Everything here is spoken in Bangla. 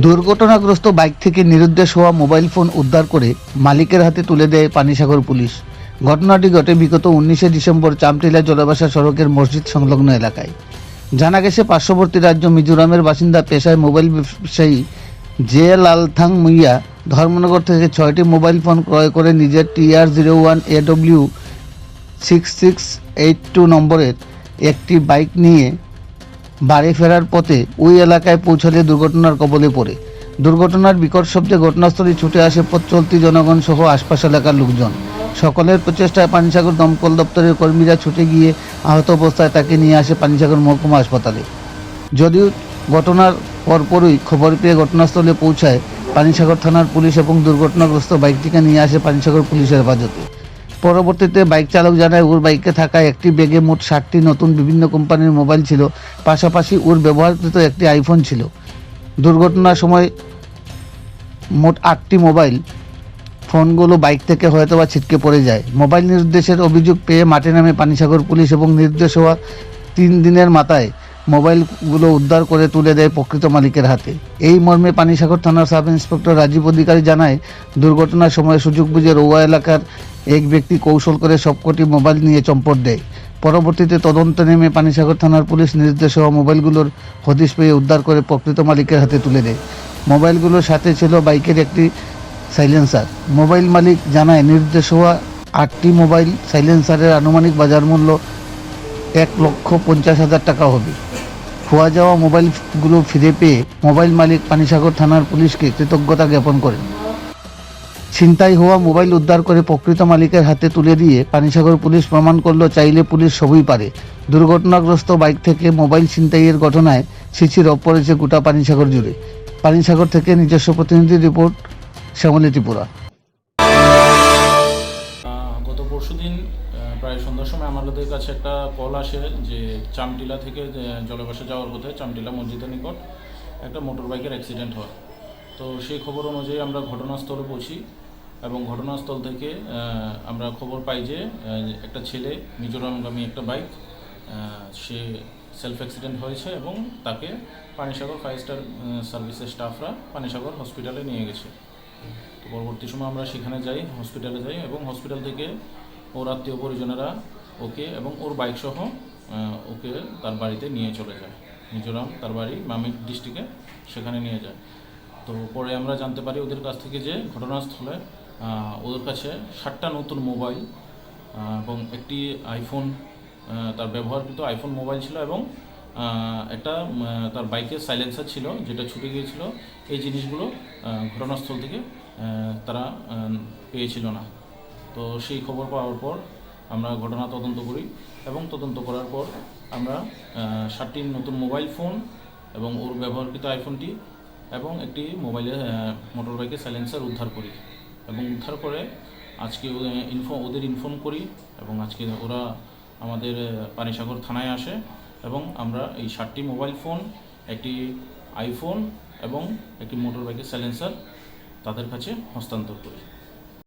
দুর্ঘটনাগ্রস্ত বাইক থেকে নিরুদ্দেশ হওয়া মোবাইল ফোন উদ্ধার করে মালিকের হাতে তুলে দেয় পানিসাগর পুলিশ। ঘটনাটি ঘটে বিগত 19শে ডিসেম্বর চামটিলা জলবাসা সড়কের মসজিদ সংলগ্ন এলাকায়। জানা গেছে পার্শ্ববর্তী রাজ্য মিজোরামের বাসিন্দা পেশায় মোবাইল ব্যবসায়ী জে লালথাং মুইয়া ধর্মনগর থেকে 6টি মোবাইল ফোন ক্রয় করে নিজের TR01AW 6682 নম্বরের একটি বাইক নিয়ে বাড়ি ফেরার পথে ওই এলাকায় পৌঁছালে দুর্ঘটনার কবলে পড়ে। দুর্ঘটনার বিকট শব্দে ঘটনাস্থলে ছুটে আসে পথ চলতি জনগণ সহ আশপাশ এলাকার লোকজন। সকলের প্রচেষ্টায় পানিসাগর দমকল দপ্তরের কর্মীরা ছুটে গিয়ে আহত অবস্থায় তাকে নিয়ে আসে পানিসাগর মহকুমা হাসপাতালে। যদিও ঘটনার পরপরই খবর পেয়ে ঘটনাস্থলে পৌঁছায় পানিসাগর থানার পুলিশ এবং দুর্ঘটনাগ্রস্ত বাইকটিকে নিয়ে আসে পানিসাগর পুলিশের হেফাজতে। পরবর্তীতে বাইক চালক জানায় ওর বাইকে থাকা একটি ব্যাগে মোট 60টি নতুন বিভিন্ন কোম্পানির মোবাইল ছিল, পাশাপাশি ওর ব্যবহারকৃত একটি আইফোন ছিল। দুর্ঘটনার সময় মোট 8টি মোবাইল ফোনগুলো বাইক থেকে হয়তোবা ছিটকে পড়ে যায়। মোবাইল নিরুদ্দেশের অভিযোগ পেয়ে মাঠে নামে পানিসাগর পুলিশ এবং নির্দেশ হওয়া 3 দিনের মাথায় মোবাইলগুলো উদ্ধার করে তুলে দেয় প্রকৃত মালিকের হাতে। এই মর্মে পানিসাগর থানার সাব ইন্সপেক্টর রাজীব অধিকারী জানায়, দুর্ঘটনার সময় সুযোগ বুঝে রৌয়া এলাকার এক ব্যক্তি কৌশল করে সবকটি মোবাইল নিয়ে চম্পট দেয়। পরবর্তীতে তদন্তে নেমে পানিসাগর থানার পুলিশ নির্দেশ হওয়া মোবাইলগুলোর হদিশ পেয়ে উদ্ধার করে প্রকৃত মালিকের হাতে তুলে দেয়। মোবাইলগুলোর সাথে ছিল বাইকের একটি সাইলেন্সার। মোবাইল মালিক জানায়, নির্দেশ হওয়া 8টি মোবাইল সাইলেন্সারের আনুমানিক বাজার মূল্য 1,50,000 টাকা হবে। খোয়া যাওয়া মোবাইলগুলো ফিরে পেয়ে মোবাইল মালিক পানিসাগর থানার পুলিশকে কৃতজ্ঞতা জ্ঞাপন করেন। ছিনতাই হওয়া মোবাইল উদ্ধার করে প্রকৃত মালিকের হাতে তুলে দিয়ে পানিসাগর পুলিশ প্রমাণ করল, চাইলে পুলিশ সবই পারে। দুর্ঘটনাগ্রস্ত বাইক থেকে মোবাইল ছিনতাইয়ের ঘটনায় শিশিরভ পড়েছে গোটা পানিসাগর জুড়ে। পানিসাগর থেকে নিজস্ব প্রতিনিধি রিপোর্ট, শ্যামলী ত্রিপুরা। গত পরশুদিন প্রায় সন্ধ্যার সময় আমাদের কাছে একটা কল আসে যে চামটিলা থেকে জলবাসা যাওয়ার পথে চামটিলা মসজিদের নিকট একটা মোটর বাইকের অ্যাক্সিডেন্ট হয়। তো সেই খবর অনুযায়ী আমরা ঘটনাস্থলে পৌঁছি এবং ঘটনাস্থল থেকে আমরা খবর পাই যে একটা ছেলে মিজোরামগামী একটা বাইক সে সেলফ অ্যাক্সিডেন্ট হয়েছে এবং তাকে পানিসাগর 5 স্টার সার্ভিসের স্টাফরা পানিসাগর হসপিটালে নিয়ে গেছে। তো পরবর্তী সময় আমরা সেখানে যাই, হসপিটালে যাই এবং হসপিটাল থেকে ওর আত্মীয় পরিজনেরা ওকে এবং ওর বাইক সহ ওকে তার বাড়িতে নিয়ে চলে যায়। মিজোরাম তার বাড়ি মামিক ডিস্ট্রিক্টে, সেখানে নিয়ে যায়। তো পরে আমরা জানতে পারি ওদের কাছ থেকে যে ঘটনাস্থলে ওদের কাছে 7টা নতুন মোবাইল এবং একটি আইফোন, তার ব্যবহারকৃত আইফোন মোবাইল ছিল এবং একটা তার বাইকের সাইলেন্সার ছিল যেটা ছুটে গিয়েছিল। এই জিনিসগুলো ঘটনাস্থল থেকে তারা পেয়েছিল না। তো সেই খবর পাওয়ার পর আমরা ঘটনা তদন্ত করি এবং তদন্ত করার পর আমরা 7টি নতুন মোবাইল ফোন এবং ওর ব্যবহারকৃত আইফোনটি এবং একটি মোটর বাইকের সাইলেন্সার উদ্ধার করি এবং উদ্ধার করে আজকে ওদের ইনফর্ম করি এবং আজকে ওরা আমাদের পানিসাগর থানায় আসে এবং আমরা এই 7টি মোবাইল ফোন, একটি আইফোন এবং একটি মোটর বাইকের সাইলেন্সার তাদের কাছে হস্তান্তর করি।